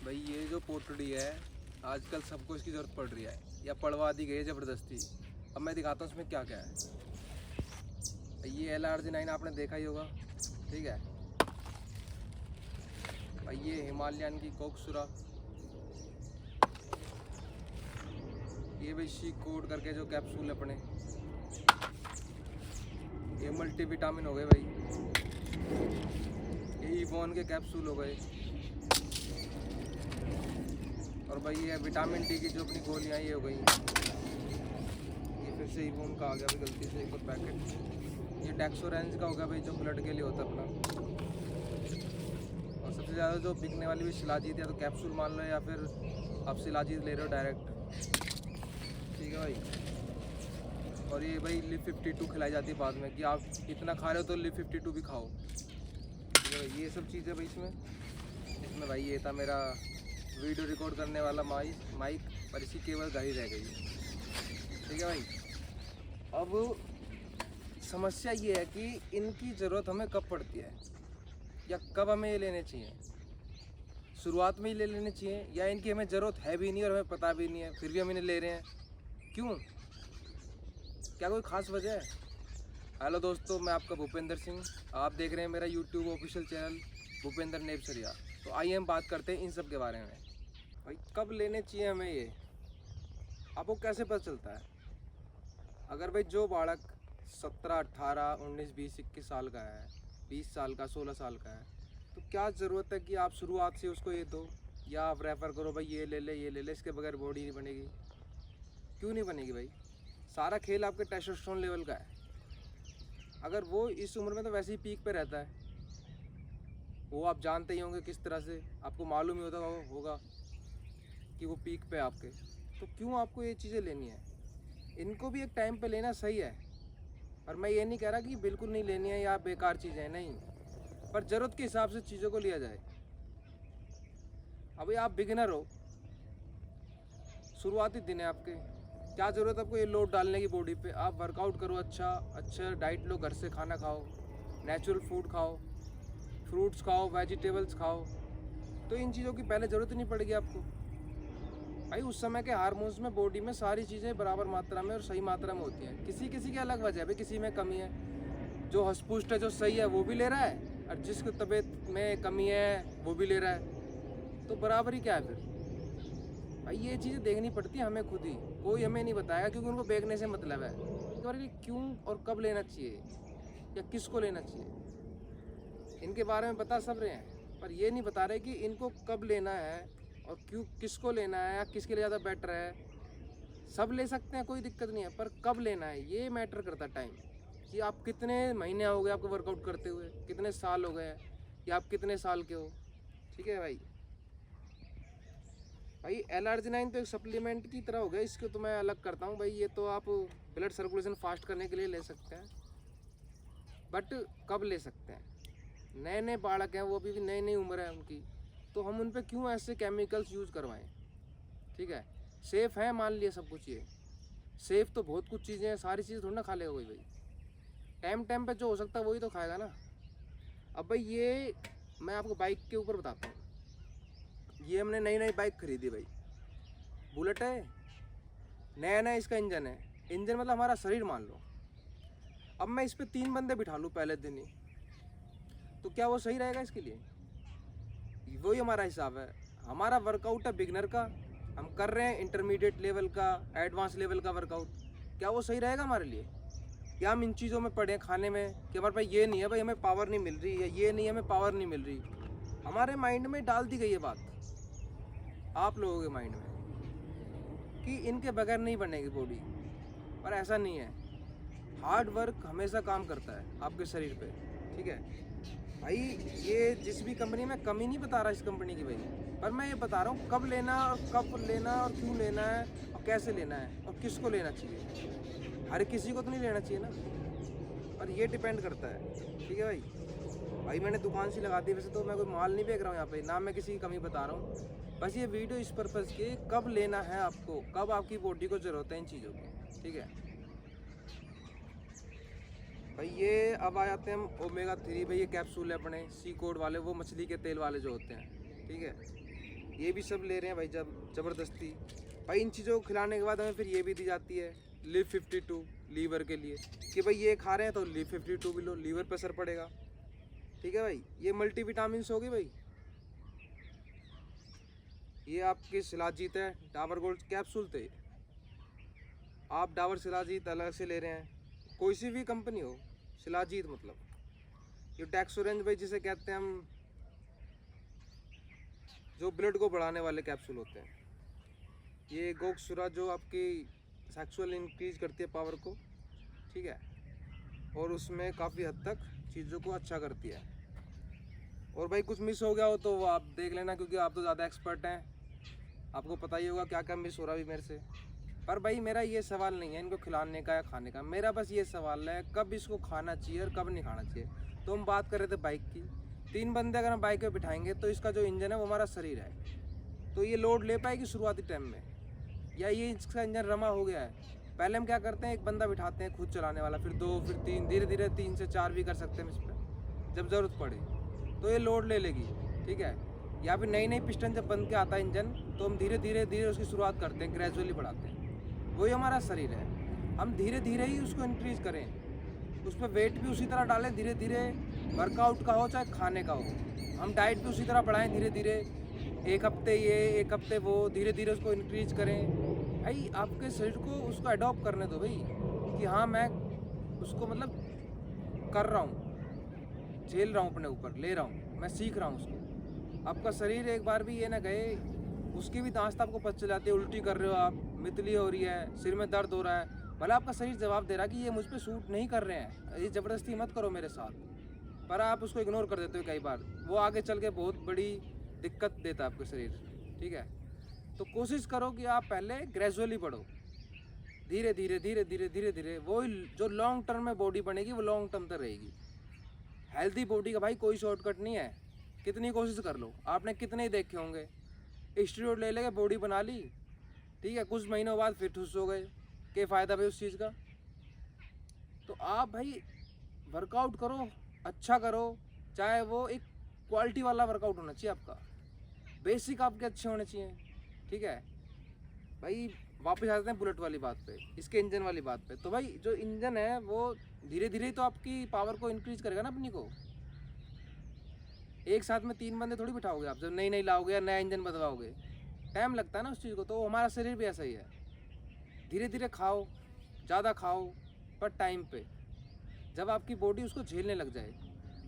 भाई ये जो पोटड़ी है आजकल सबको इसकी ज़रूरत पड़ रही है या पड़वा दी गई है ज़बरदस्ती। अब मैं दिखाता हूँ इसमें क्या क्या है। ये LRG9 आपने देखा ही होगा, ठीक है भाई। ये हिमालयन की कोकसुरा, ये भाई शी कोड करके जो कैप्सूल अपने, ये मल्टीविटामिन हो गए भाई, ये इवोन के कैप्सूल हो गए, और भाई ये विटामिन डी की जो अपनी गोलियाँ ये हो गई। ये फिर से इवोन का आ गया भाई गलती से एक और पैकेट। ये डेक्सोरेंज का हो गया भाई जो ब्लड के लिए होता है अपना। और सबसे ज़्यादा जो बिकने वाली भी शिलाजीत, या तो कैप्सूल मान लो या फिर आप शिलाजीत ले रहे हो डायरेक्ट, ठीक है भाई। और ये भाई लिव 52 खिलाई जाती है बाद में कि आप इतना खा रहे हो तो लिव 52 भी खाओ, ठीक है भाई। ये सब चीज़ें भाई इसमें भाई ये था मेरा वीडियो रिकॉर्ड करने वाला माइक, पर इसकी केबल घर ही रह गई, ठीक है भाई। अब समस्या ये है कि इनकी ज़रूरत हमें कब पड़ती है या कब हमें ये लेने चाहिए। शुरुआत में ही ले लेने चाहिए या इनकी हमें ज़रूरत है भी नहीं और हमें पता भी नहीं है फिर भी हम इन्हें ले रहे हैं, क्यों? क्या कोई ख़ास वजह है? हेलो दोस्तों, मैं आपका भूपेंद्र सिंह, आप देख रहे हैं मेरा यूट्यूब ऑफिशियल चैनल भूपेंद्र नेपसरिया। तो आइए हम बात करते हैं इन सब के बारे में। भाई कब लेने चाहिए हमें ये, आपको कैसे पता चलता है? अगर भाई जो बालक 17, 18, 19, 20, 21 साल का है, 20 साल का, 16 साल का है, तो क्या ज़रूरत है कि आप शुरुआत से उसको ये दो या आप रेफ़र करो भाई ये ले ले ये ले ले, इसके बगैर बॉडी नहीं बनेगी। क्यों नहीं बनेगी भाई? सारा खेल आपके टेस्टोस्टेरोन लेवल का है। अगर वो इस उम्र में तो वैसे ही पीक पे रहता है, वो आप जानते ही होंगे किस तरह से, आपको मालूम ही होगा कि वो पीक पे आपके। तो क्यों आपको ये चीज़ें लेनी है? इनको भी एक टाइम पे लेना सही है, और मैं ये नहीं कह रहा कि बिल्कुल नहीं लेनी है या बेकार चीज़ें हैं, नहीं, पर ज़रूरत के हिसाब से चीज़ों को लिया जाए। अभी आप बिगिनर हो, शुरुआती दिन है आपके, क्या ज़रूरत है आपको ये लोड डालने की बॉडी पे? आप वर्कआउट करो, अच्छा डाइट लो, घर से खाना खाओ, नेचुरल फूड खाओ, फ्रूट्स खाओ, वेजिटेबल्स खाओ, तो इन चीज़ों की पहले ज़रूरत ही नहीं पड़ेगी आपको। भाई उस समय के हार्मोन्स में बॉडी में सारी चीज़ें बराबर मात्रा में और सही मात्रा में होती हैं। किसी किसी की अलग वजह है भाई, किसी में कमी है, जो हष्ट-पुष्ट है, जो सही है वो भी ले रहा है, और जिसकी तबीयत में कमी है वो भी ले रहा है, तो बराबर ही क्या है फिर? भाई ये चीज़ें देखनी पड़ती है हमें खुद ही, कोई हमें नहीं बताएगा, क्योंकि उनको बेचने से मतलब है कि क्यों और कब लेना चाहिए या किसको लेना चाहिए। इनके बारे में बता सब रहे हैं, पर ये नहीं बता रहे कि इनको कब लेना है और क्यों, किसको लेना है या किसके लिए ज़्यादा बेटर है। सब ले सकते हैं, कोई दिक्कत नहीं है, पर कब लेना है ये मैटर करता है टाइम, कि आप कितने महीने हो गए आपको वर्कआउट करते हुए, कितने साल हो गए हैं, या आप कितने साल के हो, ठीक है भाई। भाई LRG9 तो एक सप्लीमेंट की तरह हो गया, इसको तो मैं अलग करता हूँ भाई। ये तो आप ब्लड सर्कुलेशन फास्ट करने के लिए ले सकते हैं, बट कब ले सकते हैं? नए नए बालक हैं, वो भी नई नई उम्र है उनकी, तो हम उन पर क्यों ऐसे केमिकल्स यूज़ करवाएं? ठीक है, सेफ़ है मान लिया सब कुछ, ये सेफ़ तो बहुत कुछ चीज़ें हैं, सारी चीज़ें थोड़ी ना खा लेगा कोई भाई। टाइम टाइम पे जो हो सकता है वही तो खाएगा ना। अब भाई ये मैं आपको बाइक के ऊपर बताता हूँ। ये हमने नई नई बाइक खरीदी भाई, बुलेट है, नया नया इसका इंजन है, इंजन मतलब हमारा शरीर मान लो। अब मैं इस पर 3 बंदे बिठा लूँ पहले दिन ही, तो क्या वो सही रहेगा इसके लिए? वही हमारा हिसाब है। हमारा वर्कआउट है बिगनर का, हम कर रहे हैं इंटरमीडिएट लेवल का, एडवांस लेवल का वर्कआउट, क्या वो सही रहेगा हमारे लिए? या हम इन चीज़ों में पड़े खाने में कि हमारे पास ये नहीं है भाई, हमें पावर नहीं मिल रही, या ये नहीं है हमें पावर नहीं मिल रही। हमारे माइंड में डाल दी गई है बात, आप लोगों के माइंड में, कि इनके बगैर नहीं बनेगी बॉडी, पर ऐसा नहीं है। हार्ड वर्क हमेशा काम करता है आपके शरीर पे, ठीक है भाई। ये जिस भी कंपनी में कमी नहीं बता रहा इस कंपनी की भाई, पर मैं ये बता रहा हूँ कब लेना और कब लेना और क्यों लेना है और कैसे लेना है और किसको लेना चाहिए। हर किसी को तो नहीं लेना चाहिए ना, पर ये डिपेंड करता है, ठीक है भाई। भाई मैंने दुकान सी लगा दी, वैसे तो मैं कोई माल नहीं बेच रहा हूँ यहाँ पे, ना मैं किसी की कमी बता रहा हूँ, बस ये वीडियो इस पर्पज़ की, कब लेना है आपको, कब आपकी बॉडी को ज़रूरत है इन चीज़ों की, ठीक है भाई। ये अब आ जाते हैं हम ओमेगा 3 भाई, ये कैप्सूल है अपने सी कोड वाले, वो मछली के तेल वाले जो होते हैं, ठीक है। ये भी सब ले रहे हैं भाई जब ज़बरदस्ती। भाई इन चीज़ों को खिलाने के बाद हमें फिर ये भी दी जाती है लिव 52 लीवर के लिए, कि भाई ये खा रहे हैं तो लिव 52 भी लो, लीवर पर असर पड़ेगा। ठीक है भाई, ये मल्टीविटामिन्स होगी भाई। ये आपकी शिलाजीत है, डाबर गोल्ड कैप्सूल थे, आप डाबर शिलाजीत अलग से ले रहे हैं, कोई सी भी कंपनी हो, शिलाजीत मतलब। ये डेक्सोरेंज भाई जिसे कहते हैं हम, जो ब्लड को बढ़ाने वाले कैप्सूल होते हैं। ये गोक्सुरा जो आपकी सेक्सुअल इंक्रीज करती है पावर को, ठीक है, और उसमें काफ़ी हद तक चीज़ों को अच्छा करती है। और भाई कुछ मिस हो गया हो तो वो आप देख लेना, क्योंकि आप तो ज़्यादा एक्सपर्ट हैं, आपको पता ही होगा क्या क्या मिस हो रहा है मेरे से। पर भाई मेरा ये सवाल नहीं है इनको खिलाने का या खाने का, मेरा बस ये सवाल है कब इसको खाना चाहिए और कब नहीं खाना चाहिए। तो हम बात कर रहे थे बाइक की, 3 बंदे अगर हम बाइक पे बिठाएंगे तो इसका जो इंजन है वो हमारा शरीर है, तो ये लोड ले पाएगी शुरुआती टाइम में, या ये इसका इंजन रमा हो गया है। पहले हम क्या करते हैं, एक बंदा बिठाते हैं खुद चलाने वाला, फिर 2, फिर 3, धीरे धीरे 3 से 4 भी कर सकते हैं इस पर, जब ज़रूरत पड़े तो ये लोड ले लेगी। ठीक है, या फिर नई पिस्टन जब बन के आता है इंजन, तो हम धीरे धीरे उसकी शुरुआत करते हैं, ग्रेजुअली बढ़ाते हैं। वही हमारा शरीर है, हम धीरे धीरे ही उसको इंक्रीज़ करें, उस पर वेट भी उसी तरह डालें धीरे धीरे, वर्कआउट का हो चाहे खाने का हो, हम डाइट भी उसी तरह बढ़ाएं धीरे धीरे, 1 हफ्ते ये 1 हफ्ते वो, धीरे धीरे उसको इंक्रीज़ करें। भाई आपके शरीर को उसको अडॉप्ट करने दो भाई, कि हाँ मैं उसको मतलब कर रहा हूँ, झेल रहा हूँ, अपने ऊपर ले रहा हूँ, मैं सीख रहा हूँ उसको। आपका शरीर एक बार भी ये ना गए, उसकी भी दांत आपको पता चल जाती है, उल्टी कर रहे हो आप, मितली हो रही है, सिर में दर्द हो रहा है, भला आपका शरीर जवाब दे रहा है कि ये मुझ पे सूट नहीं कर रहे हैं, ये ज़बरदस्ती मत करो मेरे साथ, पर आप उसको इग्नोर कर देते हो कई बार, वो आगे चल के बहुत बड़ी दिक्कत देता है आपके शरीर। ठीक है, तो कोशिश करो कि आप पहले ग्रेजुअली बढ़ो, धीरे धीरे धीरे धीरे धीरे धीरे, वो जो लॉन्ग टर्म में बॉडी बनेगी वो लॉन्ग टर्म तक रहेगी। हेल्दी बॉडी का भाई कोई शॉर्टकट नहीं है, कितनी कोशिश कर लो, आपने कितने ही देखे होंगे, स्टीरॉयड ले लेके बॉडी बना ली, ठीक है, कुछ महीनों बाद फिर ठुस हो गए, क्या फ़ायदा भाई उस चीज़ का। तो आप भाई वर्कआउट करो, अच्छा करो, चाहे वो एक क्वालिटी वाला वर्कआउट होना चाहिए आपका, बेसिक आपके अच्छे होने चाहिए। ठीक है भाई, वापस आते हैं बुलेट वाली बात पे, इसके इंजन वाली बात पे। तो भाई जो इंजन है वो धीरे धीरे तो आपकी पावर को इंक्रीज करेगा ना अपनी को, एक साथ में 3 बंदे थोड़ी बिठाओगे आप, जब नई लाओगे या नया इंजन बदलाओगे, टाइम लगता है ना उस चीज़ को। तो हमारा शरीर भी ऐसा ही है, धीरे धीरे खाओ, ज़्यादा खाओ, पर टाइम पे, जब आपकी बॉडी उसको झेलने लग जाए।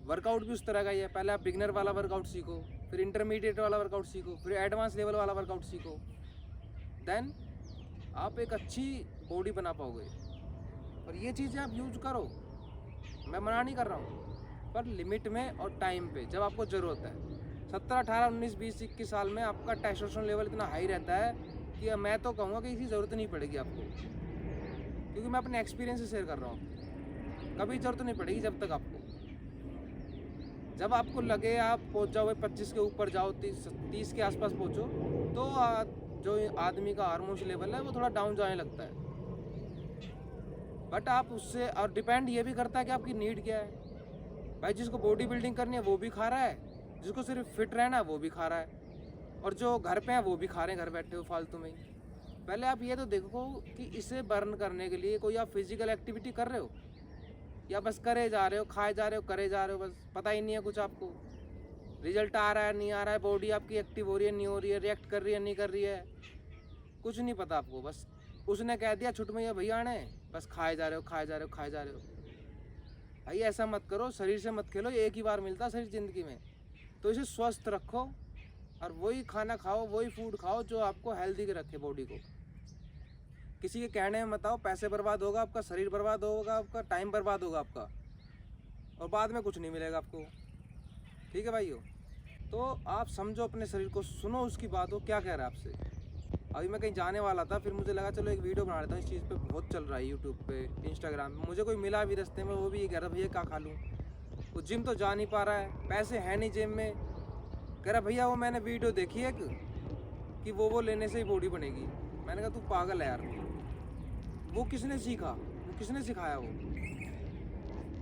वर्कआउट भी उस तरह का ही है, पहले आप बिगनर वाला वर्कआउट सीखो, फिर इंटरमीडिएट वाला वर्कआउट सीखो, फिर एडवांस लेवल वाला वर्कआउट सीखो, देन आप एक अच्छी बॉडी बना पाओगे। और ये चीज़ें आप यूज करो, मैं मना नहीं कर रहा हूँ, पर लिमिट में और टाइम पे, जब आपको ज़रूरत है। 17, 18, 19, 20, 21 साल में आपका टेस्टोस्टेरोन लेवल इतना हाई रहता है कि मैं तो कहूँगा कि इसकी ज़रूरत नहीं पड़ेगी आपको, क्योंकि मैं अपने एक्सपीरियंस से शेयर कर रहा हूँ, कभी ज़रूरत नहीं पड़ेगी जब तक आपको, जब आपको लगे आप पहुँच जाओ 25 के ऊपर जाओ, 30 के आसपास पहुँचो, तो जो आदमी का हार्मोन्स लेवल है वो थोड़ा डाउन जाने लगता है। बट आप उससे, और डिपेंड ये भी करता है कि आपकी नीड क्या है। भाई जिसको बॉडी बिल्डिंग करनी है वो भी खा रहा है, जिसको सिर्फ फिट रहना है वो भी खा रहा है, और जो घर पे हैं वो भी खा रहे हैं घर बैठे हो फालतू में ही। पहले आप ये तो देखो कि इसे बर्न करने के लिए कोई आप फिजिकल एक्टिविटी कर रहे हो, या बस करे जा रहे हो, खाए जा रहे हो, करे जा रहे हो, बस पता ही नहीं है कुछ आपको, रिजल्ट आ रहा है नहीं आ रहा है, बॉडी आपकी एक्टिव हो रही है नहीं हो रही है, रिएक्ट कर रही है नहीं कर रही है, कुछ नहीं पता आपको। बस उसने कह दिया छुट में भैया ने, बस खाए जा रहे हो, खाए जा रहे हो, खाए जा रहे हो। भाई ऐसा मत करो, शरीर से मत खेलो, एक ही बार मिलता शरीर ज़िंदगी में, तो इसे स्वस्थ रखो और वही खाना खाओ, वही फूड खाओ जो आपको हेल्दी रखे बॉडी को। किसी के कहने में मत आओ, पैसे बर्बाद होगा आपका, शरीर बर्बाद होगा आपका, टाइम बर्बाद होगा आपका, और बाद में कुछ नहीं मिलेगा आपको। ठीक है भाइयों, तो आप समझो अपने शरीर को, सुनो उसकी बात, हो क्या कह रहा है आपसे। अभी मैं कहीं जाने वाला था, फिर मुझे लगा चलो एक वीडियो बना लेता हूँ, इस चीज़ पे बहुत चल रहा है यूट्यूब पे, इंस्टाग्राम पे। मुझे कोई मिला भी रास्ते में, वो भी ये कह रहा भैया क्या खा लूँ, वो जिम तो जा नहीं पा रहा है, पैसे हैं नहीं जिम में, कह रहा भैया वो मैंने वीडियो देखी है कि वो लेने से ही बॉडी बनेगी। मैंने कहा तू पागल है यार, वो किसने सीखा, वो किसने सिखाया वो,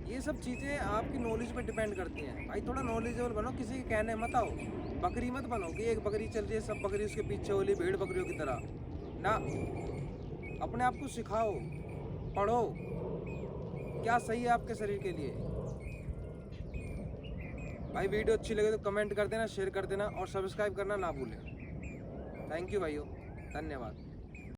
ये सब चीज़ें आपकी नॉलेज पे डिपेंड करती हैं भाई। थोड़ा नॉलेजेबल बनो, किसी के कहने मत आओ। बकरी मत बनो कि एक बकरी चल रही है सब बकरी उसके पीछे हो ली, भेड़ बकरियों की तरह ना। अपने आप को सिखाओ, पढ़ो क्या सही है आपके शरीर के लिए। भाई वीडियो अच्छी लगे तो कमेंट कर देना, शेयर कर देना और सब्सक्राइब करना ना भूलें। थैंक यू भाइयों, धन्यवाद।